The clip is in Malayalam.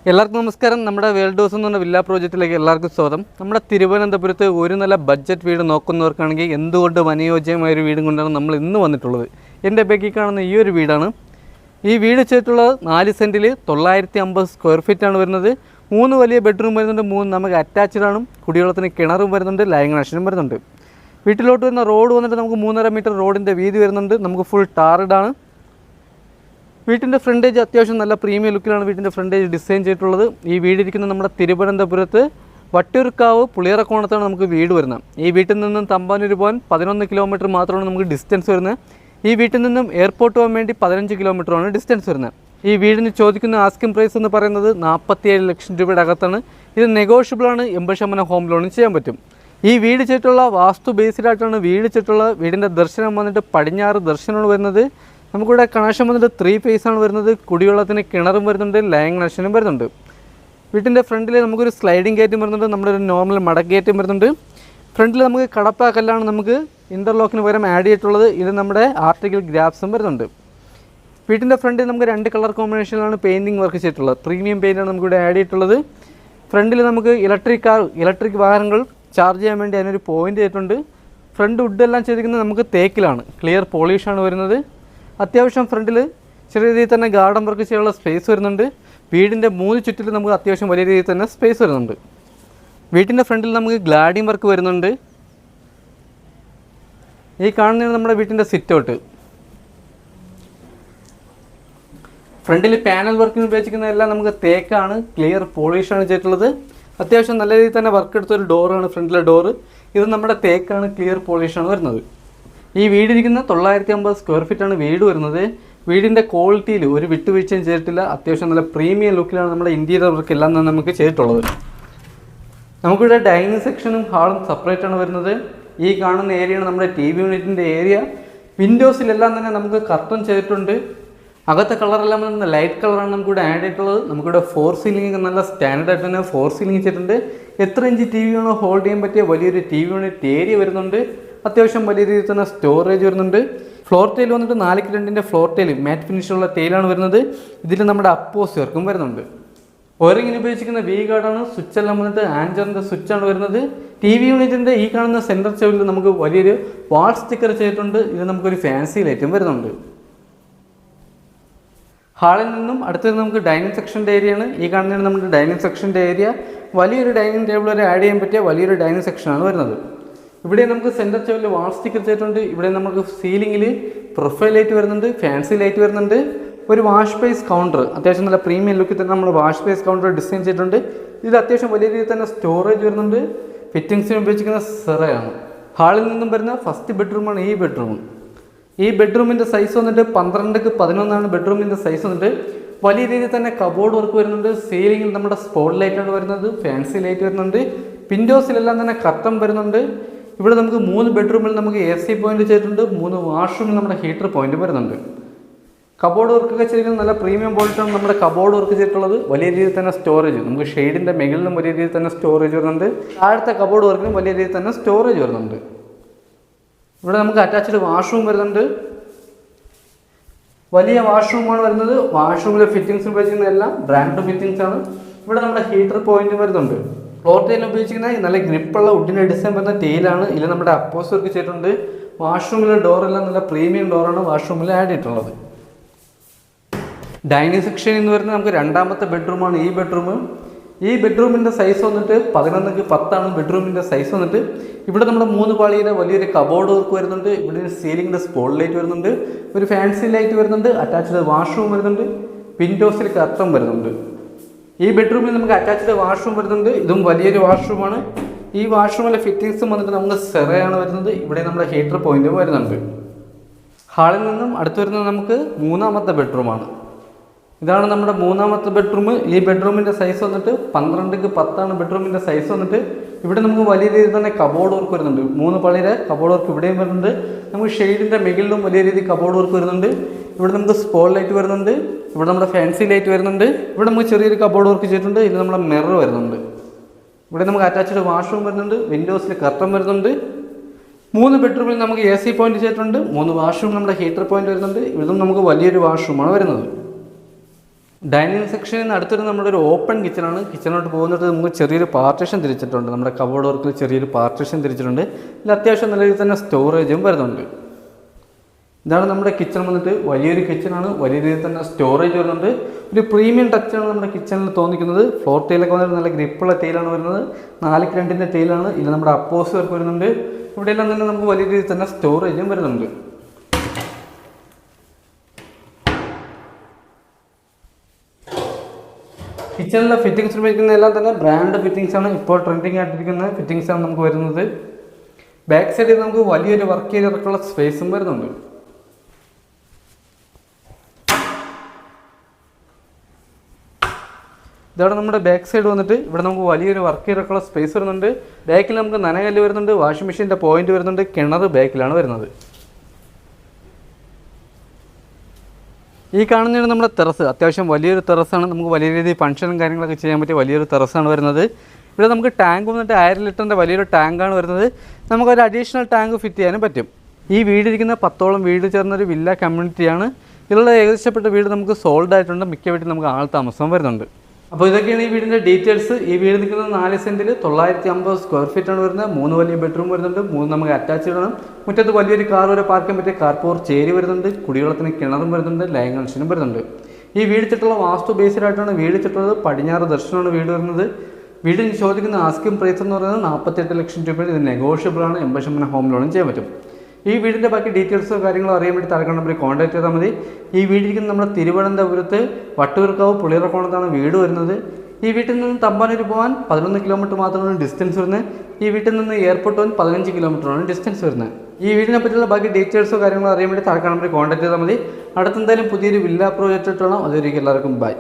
എല്ലാവർക്കും നമസ്കാരം. നമ്മുടെ വേൾഡ് ഹൗസ് എന്ന് പറഞ്ഞ വില്ല പ്രോജക്റ്റിലേക്ക് എല്ലാവർക്കും സ്വാഗതം. നമ്മുടെ തിരുവനന്തപുരത്ത് ഒരു നല്ല ബഡ്ജറ്റ് വീട് നോക്കുന്നവർക്കാണെങ്കിൽ എന്തുകൊണ്ട് അനുയോജ്യമായ ഒരു വീടും കൊണ്ടാണ് നമ്മൾ ഇന്ന് വന്നിട്ടുള്ളത്. എൻ്റെ ബാക്കിൽ കാണുന്ന ഈ ഒരു വീടാണ്. ഈ വീട് ചെയ്തിട്ടുള്ളത് 4 സെൻറ്റിൽ 950 സ്ക്വയർ ഫീറ്റാണ് വരുന്നത്. 3 വലിയ ബെഡ്റൂം വരുന്നുണ്ട്, 3 നമുക്ക് അറ്റാച്ച്ഡ് ആണ്. കുടിവെള്ളത്തിന് കിണറും വരുന്നുണ്ട്, ലൈൻ കണക്ഷനും വരുന്നുണ്ട്. വീട്ടിലോട്ട് വരുന്ന റോഡ് വന്നിട്ട് നമുക്ക് 3.5 മീറ്റർ റോഡിൻ്റെ വീതി വരുന്നുണ്ട്. നമുക്ക് ഫുൾ ടാറിഡാണ്. വീട്ടിൻ്റെ ഫ്രണ്ടേജ് അത്യാവശ്യം നല്ല പ്രീമിയം ലുക്കിലാണ് വീട്ടിൻ്റെ ഫ്രണ്ടേജ് ഡിസൈൻ ചെയ്തിട്ടുള്ളത്. ഈ വീടിരിക്കുന്ന നമ്മുടെ തിരുവനന്തപുരത്ത് വട്ടിയൂർക്കാവ് പുളിയറക്കോണത്താണ് നമുക്ക് വീട് വരുന്നത്. ഈ വീട്ടിൽ നിന്നും തമ്പാനൂർ പോകാൻ 11 കിലോമീറ്റർ മാത്രമാണ് നമുക്ക് ഡിസ്റ്റൻസ് വരുന്നത്. ഈ വീട്ടിൽ നിന്നും എയർപോർട്ട് പോകാൻ വേണ്ടി 15 കിലോമീറ്ററാണ് ഡിസ്റ്റൻസ് വരുന്നത്. ഈ വീടിന് ചോദിക്കുന്ന ആസ്കിംഗ് പ്രൈസ് എന്ന് പറയുന്നത് 47 ലക്ഷം രൂപയുടെ അകത്താണ്. ഇത് നെഗോഷ്യബിളാണ്. 80% ഹോം ലോണും ചെയ്യാൻ പറ്റും. ഈ വീട് ചെയ്തിട്ടുള്ള വാസ്തു ബേസ്ഡായിട്ടാണ് വീട് ചെയ്തിട്ടുള്ള. വീടിൻ്റെ ദർശനം വന്നിട്ട് പടിഞ്ഞാറ് ദർശനമാണ് വരുന്നത്. നമുക്കിവിടെ കണക്ഷൻ വന്നിട്ട് 3 ഫേസാണ് വരുന്നത്. കുടിവെള്ളത്തിന് കിണറും വരുന്നുണ്ട്, ലൈൻ കണക്ഷനും വരുന്നുണ്ട്. വീട്ടിൻ്റെ ഫ്രണ്ടിൽ നമുക്കൊരു സ്ലൈഡിങ് ഗേറ്റും വരുന്നുണ്ട്, നമ്മുടെ ഒരു നോർമൽ മടക്ക് ഗേറ്റും വരുന്നുണ്ട്. ഫ്രണ്ടിൽ നമുക്ക് കടപ്പ കല്ലാണ് നമുക്ക് ഇൻ്റർലോക്കിന് പകരം ആഡ് ചെയ്തിട്ടുള്ളത്. ഇത് നമ്മുടെ ആർട്ടിക്കൽ ഗ്രാഫ്സും വരുന്നുണ്ട്. വീട്ടിൻ്റെ ഫ്രണ്ടിൽ നമുക്ക് 2 കളർ കോമ്പിനേഷനിലാണ് പെയിൻറ്റിങ് വർക്ക് ചെയ്തിട്ടുള്ളത്. പ്രീമിയം പെയിൻ്റാണ് നമുക്കിവിടെ ആഡ് ചെയ്തിട്ടുള്ളത്. ഫ്രണ്ടിൽ നമുക്ക് ഇലക്ട്രിക് വാഹനങ്ങൾ ചാർജ് ചെയ്യാൻ വേണ്ടി അതിനൊരു പോയിൻ്റ് ചെയ്തിട്ടുണ്ട്. ഫ്രണ്ട് വുഡെല്ലാം ചെയ്തിരിക്കുന്നത് നമുക്ക് തേക്കിലാണ്. ക്ലിയർ പോളിഷാണ് വരുന്നത്. അത്യാവശ്യം ഫ്രണ്ടിൽ ചെറിയ രീതിയിൽ തന്നെ ഗാർഡൻ വർക്ക് ചെയ്യാനുള്ള സ്പേസ് വരുന്നുണ്ട്. വീടിൻ്റെ 3 ചുറ്റിലും നമുക്ക് അത്യാവശ്യം വലിയ രീതിയിൽ തന്നെ സ്പേസ് വരുന്നുണ്ട്. വീട്ടിൻ്റെ ഫ്രണ്ടിൽ നമുക്ക് ഗ്ലാഡിങ് വർക്ക് വരുന്നുണ്ട്. ഈ കാണുന്നതാണ് നമ്മുടെ വീട്ടിൻ്റെ സിറ്റ് ഔട്ട്. ഫ്രണ്ടിൽ പാനൽ വർക്കിന് ഉപയോഗിക്കുന്നതെല്ലാം നമുക്ക് തേക്കാണ്, ക്ലിയർ പോളിഷാണ് ചെയ്തിട്ടുള്ളത്. അത്യാവശ്യം നല്ല രീതിയിൽ തന്നെ വർക്ക് എടുത്തൊരു ഡോറാണ് ഫ്രണ്ടിലെ ഡോറ്. ഇത് നമ്മുടെ തേക്കാണ്, ക്ലിയർ പോളിഷാണ് വരുന്നത്. ഈ വീടിരിക്കുന്ന 950 സ്ക്വയർ ഫീറ്റാണ് വീട് വരുന്നത്. വീടിൻ്റെ ക്വാളിറ്റിയിൽ ഒരു വിട്ടുവീഴ്ചയും ചെയ്തിട്ടില്ല. അത്യാവശ്യം നല്ല പ്രീമിയം ലുക്കിലാണ് നമ്മുടെ ഇൻറ്റീരിയർ വർക്ക് എല്ലാം തന്നെ നമുക്ക് ചെയ്തിട്ടുള്ളത്. നമുക്കിവിടെ ഡൈനിങ് സെക്ഷനും ഹാളും സെപ്പറേറ്റ് ആണ് വരുന്നത്. ഈ കാണുന്ന ഏരിയയാണ് നമ്മുടെ TV യൂണിറ്റിൻ്റെ ഏരിയ. വിൻഡോസിലെല്ലാം തന്നെ നമുക്ക് കർട്ടൻ ചെയ്തിട്ടുണ്ട്. അകത്തെ കളറെല്ലാം തന്നെ ലൈറ്റ് കളറാണ് നമുക്കിവിടെ ആഡ് ചെയ്തിട്ടുള്ളത്. നമുക്കിവിടെ 4 സീലിംഗ് നല്ല സ്റ്റാൻഡേർഡ് ആയിട്ട് തന്നെ 4 സീലിംഗ് ചെയ്തിട്ടുണ്ട്. എത്ര ഇഞ്ച് TV ആണോ ഹോൾഡ് ചെയ്യാൻ പറ്റിയ വലിയൊരു TV യൂണിറ്റ് ഏരിയ വരുന്നുണ്ട്. അത്യാവശ്യം വലിയ രീതിയിൽ തന്നെ സ്റ്റോറേജ് വരുന്നുണ്ട്. ഫ്ലോർ ടൈൽ വന്നിട്ട് 4x2 ഫ്ലോർ ടൈൽ മാറ്റ് ഫിനിഷുള്ള ടൈലാണ് വരുന്നത്. ഇതിൽ നമ്മുടെ അപ്പോസ് വർക്കും വരുന്നുണ്ട്. വയറിങ്ങിന് ഉപയോഗിച്ചിരിക്കുന്ന വി ഗാർഡാണ്. സ്വിച്ച് എല്ലാം വന്നിട്ട് ആൻജറിൻ്റെ സ്വിച്ചാണ് വരുന്നത്. TV യൂണിറ്റിൻ്റെ ഈ കാണുന്ന സെൻറ്റർ ചെവിൽ നമുക്ക് വലിയൊരു വാൾ സ്റ്റിക്കർ ചെയ്തിട്ടുണ്ട്. ഇത് നമുക്കൊരു ഫാൻസി ലൈറ്റും വരുന്നുണ്ട്. ഹാളിൽ നിന്നും അടുത്തത് നമുക്ക് ഡൈനിങ് സെക്ഷൻ്റെ ഏരിയയാണ്. ഈ കാണുന്നതാണ് നമ്മുടെ ഡൈനിങ് സെക്ഷൻ്റെ ഏരിയ. വലിയൊരു ഡൈനിങ് ടേബിൾ വരെ ആഡ് ചെയ്യാൻ പറ്റിയ വലിയൊരു ഡൈനിങ് സെക്ഷനാണ് വരുന്നത്. ഇവിടെ നമുക്ക് സെൻറ്റർ ചെവിൽ വാൾ സ്റ്റിക്കർ ചെയ്തിട്ടുണ്ട്. ഇവിടെ നമുക്ക് സീലിംഗിൽ പ്രൊഫൈൽ ലൈറ്റ് വരുന്നുണ്ട്, ഫാൻസി ലൈറ്റ് വരുന്നുണ്ട്. ഒരു വാഷ് ബേസ് കൗണ്ടർ അത്യാവശ്യം നല്ല പ്രീമിയം ലുക്കിൽ തന്നെ നമ്മൾ വാഷ് ബേസ് കൗണ്ടർ ഡിസൈൻ ചെയ്തിട്ടുണ്ട്. ഇത് അത്യാവശ്യം വലിയ രീതിയിൽ തന്നെ സ്റ്റോറേജ് വരുന്നുണ്ട്. ഫിറ്റിംഗ്സിന് ഉപയോഗിച്ചിരിക്കുന്ന സെറയാണ്. ഹാളിൽ നിന്നും വരുന്ന ഫസ്റ്റ് ബെഡ്റൂമാണ് ഈ ബെഡ്റൂം. ഈ ബെഡ്റൂമിൻ്റെ സൈസ് വന്നിട്ട് 12x11 ബെഡ്റൂമിൻ്റെ സൈസ് വന്നിട്ട്. വലിയ രീതിയിൽ തന്നെ കബോർഡ് വർക്ക് വരുന്നുണ്ട്. സീലിംഗിൽ നമ്മുടെ സ്പോട്ട് ലൈറ്റാണ് വരുന്നത്, ഫാൻസി ലൈറ്റ് വരുന്നുണ്ട്. വിൻഡോസിലെല്ലാം തന്നെ കർട്ടൻ വരുന്നുണ്ട്. ഇവിടെ നമുക്ക് 3 ബെഡ്റൂമിൽ നമുക്ക് AC പോയിന്റ് ചെയ്തിട്ടുണ്ട്. 3 വാഷ്റൂമിൽ നമ്മുടെ ഹീറ്റർ പോയിന്റ് വരുന്നുണ്ട്. കബോർഡ് വർക്കൊക്കെ ചെയ്തിരിക്കുന്നത് നല്ല പ്രീമിയം ക്വാളിറ്റിയാണ് നമ്മുടെ കബോർഡ് വർക്ക് ചെയ്തിട്ടുള്ളത്. വലിയ രീതിയിൽ തന്നെ സ്റ്റോറേജ് നമുക്ക് ഷെയ്ഡിൻ്റെ മുകളിലും വലിയ രീതിയിൽ തന്നെ സ്റ്റോറേജ് വരുന്നുണ്ട്. താഴത്തെ കബോർഡ് വർക്കിനും വലിയ രീതിയിൽ തന്നെ സ്റ്റോറേജ് വരുന്നുണ്ട്. ഇവിടെ നമുക്ക് അറ്റാച്ച്ഡ് വാഷ്റൂം വരുന്നുണ്ട്. വലിയ വാഷ്റൂമാണ് വരുന്നത്. വാഷ്റൂമിലെ ഫിറ്റിംഗ്സ് ഉപയോഗിക്കുന്ന എല്ലാം ബ്രാൻഡ് ഫിറ്റിംഗ്സ് ആണ്. ഇവിടെ നമ്മുടെ ഹീറ്റർ പോയിന്റ് വരുന്നുണ്ട്. ഫ്ലോർ ടൈൽ ഉപയോഗിച്ചിരിക്കുന്ന നല്ല ഗ്രിപ്പുള്ള വുഡിൻ്റെ ഡിസൈൻ വരുന്ന ടൈലാണ്. ഇതിൽ നമ്മുടെ അപ്പോസ് വർക്ക് ചെയ്തിട്ടുണ്ട്. വാഷ്റൂമിലെ ഡോറെല്ലാം നല്ല പ്രീമിയം ഡോറാണ് വാഷ്റൂമിൽ ആഡ് ചെയ്തിട്ടുള്ളത്. ഡൈനിങ് സെക്ഷൻ എന്ന് പറയുന്നത് നമുക്ക് 2ാമത്തെ ബെഡ്റൂമാണ് ഈ ബെഡ്റൂം. ഈ ബെഡ്റൂമിൻ്റെ സൈസ് വന്നിട്ട് 11x10 ബെഡ്റൂമിൻ്റെ സൈസ് വന്നിട്ട്. ഇവിടെ നമ്മുടെ 3 പാളിയുടെ വലിയൊരു കബോർഡ് വർക്ക് വരുന്നുണ്ട്. ഇവിടെ ഒരു സീലിംഗിൻ്റെ സ്പോട്ട് ലൈറ്റ് വരുന്നുണ്ട്, ഒരു ഫാൻസി ലൈറ്റ് വരുന്നുണ്ട്, അറ്റാച്ച്ഡ് വാഷ്റൂം വരുന്നുണ്ട്, വിൻഡോസിൽ കർട്ടൻ വരുന്നുണ്ട്. ഈ ബെഡ്റൂമിൽ നമുക്ക് അറ്റാച്ച്ഡ് വാഷ്റൂം വരുന്നുണ്ട്. ഇതും വലിയൊരു വാഷ്റൂമാണ്. ഈ വാഷ്റൂമിലെ ഫിറ്റിംഗ്സും വന്നിട്ട് നമുക്ക് സെറയാണ് വരുന്നത്. ഇവിടെ നമ്മുടെ ഹീറ്റർ പോയിന്റും വരുന്നുണ്ട്. ഹാളിൽ നിന്നും അടുത്ത് വരുന്നത് നമുക്ക് 3ാമത്തെ ബെഡ്റൂമാണ്. ഇതാണ് നമ്മുടെ 3ാമത്തെ ബെഡ്റൂം. ഈ ബെഡ്റൂമിൻ്റെ സൈസ് വന്നിട്ട് 12x10 ബെഡ്റൂമിൻ്റെ സൈസ് വന്നിട്ട്. ഇവിടെ നമുക്ക് വലിയ രീതിയിൽ തന്നെ കബോർഡ് വർക്ക് വരുന്നുണ്ട്. 3 പാളിയുടെ കബോർഡ് വർക്ക് ഇവിടെയും വരുന്നുണ്ട്. നമുക്ക് ഷെയ്ഡിൻ്റെ മുകളിലും വലിയ രീതിയിൽ കബോർഡ് വർക്ക് വരുന്നുണ്ട്. ഇവിടെ നമുക്ക് സ്പോട്ട് ലൈറ്റ് വരുന്നുണ്ട്. ഇവിടെ നമ്മുടെ ഫാൻസി ലൈറ്റ് വരുന്നുണ്ട്. ഇവിടെ നമുക്ക് ചെറിയൊരു കബോർഡ് വർക്ക് ചെയ്തിട്ടുണ്ട്. ഇതിൽ നമ്മുടെ മിറർ വരുന്നുണ്ട്. ഇവിടെ നമുക്ക് അറ്റാച്ച്ഡ് വാഷ്റൂം വരുന്നുണ്ട്. വിൻഡോസിൽ കർട്ടൻ വരുന്നുണ്ട്. 3 ബെഡ്റൂമിൽ നമുക്ക് AC പോയിന്റ് ചെയ്തിട്ടുണ്ട്. 3 വാഷ്റൂം നമ്മുടെ ഹീറ്റർ പോയിന്റ് വരുന്നുണ്ട്. ഇതും നമുക്ക് വലിയൊരു വാഷ്റൂമാണ് വരുന്നത്. ഡൈനിങ് സെക്ഷനിൽ നിന്ന് അടുത്തൊരു നമ്മുടെ ഒരു ഓപ്പൺ കിച്ചണാണ്. കിച്ചണോട്ട് പോകുന്നിട്ട് നമുക്ക് ചെറിയൊരു പാർട്ടീഷൻ തിരിച്ചിട്ടുണ്ട്. നമ്മുടെ കബോർഡ് വർക്കിൽ ചെറിയൊരു പാർട്ടീഷൻ തിരിച്ചിട്ടുണ്ട്. ഇതിൽ അത്യാവശ്യം നല്ല രീതിയിൽ തന്നെ സ്റ്റോറേജും വരുന്നുണ്ട്. ഇതാണ് നമ്മുടെ കിച്ചൺ വന്നിട്ട് വലിയൊരു കിച്ചണാണ്. വലിയ രീതിയിൽ തന്നെ സ്റ്റോറേജ് വരുന്നുണ്ട്. ഒരു പ്രീമിയം ടച്ചാണ് നമ്മുടെ കിച്ചണിൽ തോന്നിക്കുന്നത്. ഫ്ലോർ ടൈലൊക്കെ വന്നിട്ട് നല്ല ഗ്രിപ്പുള്ള ടൈലാണ് വരുന്നത്. 4x2 ടൈലാണ്. ഇതിൽ നമ്മുടെ അപ്പോസ് വർക്ക് വരുന്നുണ്ട്. ഇവിടെയെല്ലാം തന്നെ നമുക്ക് വലിയ രീതിയിൽ തന്നെ സ്റ്റോറേജും വരുന്നുണ്ട്. കിച്ചണിലെ ഫിറ്റിംഗ്സ് ഉപയോഗിക്കുന്ന എല്ലാം തന്നെ ബ്രാൻഡ് ഫിറ്റിംഗ്സ് ആണ്. ഇപ്പോൾ ട്രെൻഡിങ് ആയിട്ടിരിക്കുന്ന ഫിറ്റിംഗ്സ് ആണ് നമുക്ക് വരുന്നത്. ബാക്ക് സൈഡിൽ നമുക്ക് വലിയൊരു വർക്ക് ഏരിയക്കുള്ള സ്പേസും വരുന്നുണ്ട്. ഇതാണ് നമ്മുടെ ബാക്ക് സൈഡ് വന്നിട്ട്. ഇവിടെ നമുക്ക് വലിയൊരു വർക്ക് ഏരിയക്കുള്ള സ്പേസ് വരുന്നുണ്ട്. ബാക്കിൽ നമുക്ക് നനകല്ല് വരുന്നുണ്ട്. വാഷിംഗ് മെഷീൻ്റെ പോയിന്റ് വരുന്നുണ്ട്. കിണർ ബാക്കിലാണ് വരുന്നത്. ഈ കാണുന്നതാണ് നമ്മുടെ ടെറസ്. അത്യാവശ്യം വലിയൊരു ടെറസാണ്. നമുക്ക് വലിയ രീതിയിൽ ഫംഗ്ഷനും കാര്യങ്ങളൊക്കെ ചെയ്യാൻ പറ്റിയ വലിയൊരു ടെറസാണ് വരുന്നത്. ഇവിടെ നമുക്ക് ടാങ്ക് വന്നിട്ട് 1000 ലിറ്ററിൻ്റെ വലിയൊരു ടാങ്കാണ് വരുന്നത്. നമുക്കൊരു അഡീഷണൽ ടാങ്ക് ഫിറ്റ് ചെയ്യാനും പറ്റും. ഈ വീടിരിക്കുന്ന 10ഓളം വീട് ചേർന്നൊരു വില്ല കമ്മ്യൂണിറ്റിയാണ്. ഇതിലുള്ള ഏകദേശപ്പെട്ട വീട് നമുക്ക് സോൾഡ് ആയിട്ടുണ്ട്. മിക്ക വീട്ടിൽ നമുക്ക് ആൾ താമസം വരുന്നുണ്ട്. അപ്പോൾ ഇതൊക്കെയാണ് ഈ വീടിൻ്റെ ഡീറ്റെയിൽസ്. ഈ വീട് നിൽക്കുന്നത് 4 സെൻറ്റിൽ 950 സ്ക്വയർ ഫീറ്റാണ് വരുന്നത്. 3 വലിയ ബെഡ്റൂം വരുന്നുണ്ട്. 3 നമുക്ക് അറ്റാച്ച് ഇടണം. മുറ്റത്ത് വലിയൊരു കാർ വരെ പാർക്ക് ചെയ്യാൻ പറ്റിയ കാർ പോർച്ച് ഏരിയ വരുന്നുണ്ട്. കുടിവെള്ളത്തിന് കിണറും വരുന്നുണ്ട്. ലൈൻ കണക്ഷനും വരുന്നുണ്ട്. ഈ വീട് ചുറ്റുള്ള വാസ്തു ബേസ്ഡ് ആയിട്ടാണ് വീട് ചുറ്റുള്ളത്. പടിഞ്ഞാറ് ദർശനമാണ് വീട് വരുന്നത്. വീടിന് ചോദിക്കുന്ന ആസ്കിംഗ് പ്രൈസ് എന്ന് പറയുന്നത് 48 ലക്ഷം രൂപയാണ്. ഇത് നെഗോഷ്യബിൾ ആണ്. 80% ഹോം ലോണും ചെയ്യാൻ പറ്റും. ഈ വീടിൻ്റെ ബാക്കി ഡീറ്റെയിൽസോ കാര്യങ്ങളോ അറിയാൻ വേണ്ടി താഴെ നമ്പറിൽ കോൺടാക്ട് ചെയ്താൽ മതി. ഈ വീടിരിക്കുന്ന നമ്മുടെ തിരുവനന്തപുരത്ത് വട്ടുകർക്കാവ് പുളിയറക്കോണത്താണ് വീട് വരുന്നത്. ഈ വീട്ടിൽ നിന്ന് തമ്പാനൂർ പോകാൻ 11 കിലോമീറ്റർ മാത്രമാണ് ഡിസ്റ്റൻസ് വരുന്നത്. ഈ വീട്ടിൽ നിന്ന് എയർപോർട്ട് പോകാൻ 15 കിലോമീറ്ററാണ് ഡിസ്റ്റൻസ് വരുന്നത്. ഈ വീടിനെ പറ്റിയുള്ള ബാക്കി ഡീറ്റെയിൽസോ കാര്യങ്ങളോ അറിയാൻ വേണ്ടി താഴെ നമ്പറിൽ കോൺടാക്ട് ചെയ്താൽ മതി. അടുത്തെന്തായാലും പുതിയൊരു വില്ല പ്രോജക്റ്റ് ഇട്ടോളാം. അതുവരെയും എല്ലാവർക്കും ബൈ.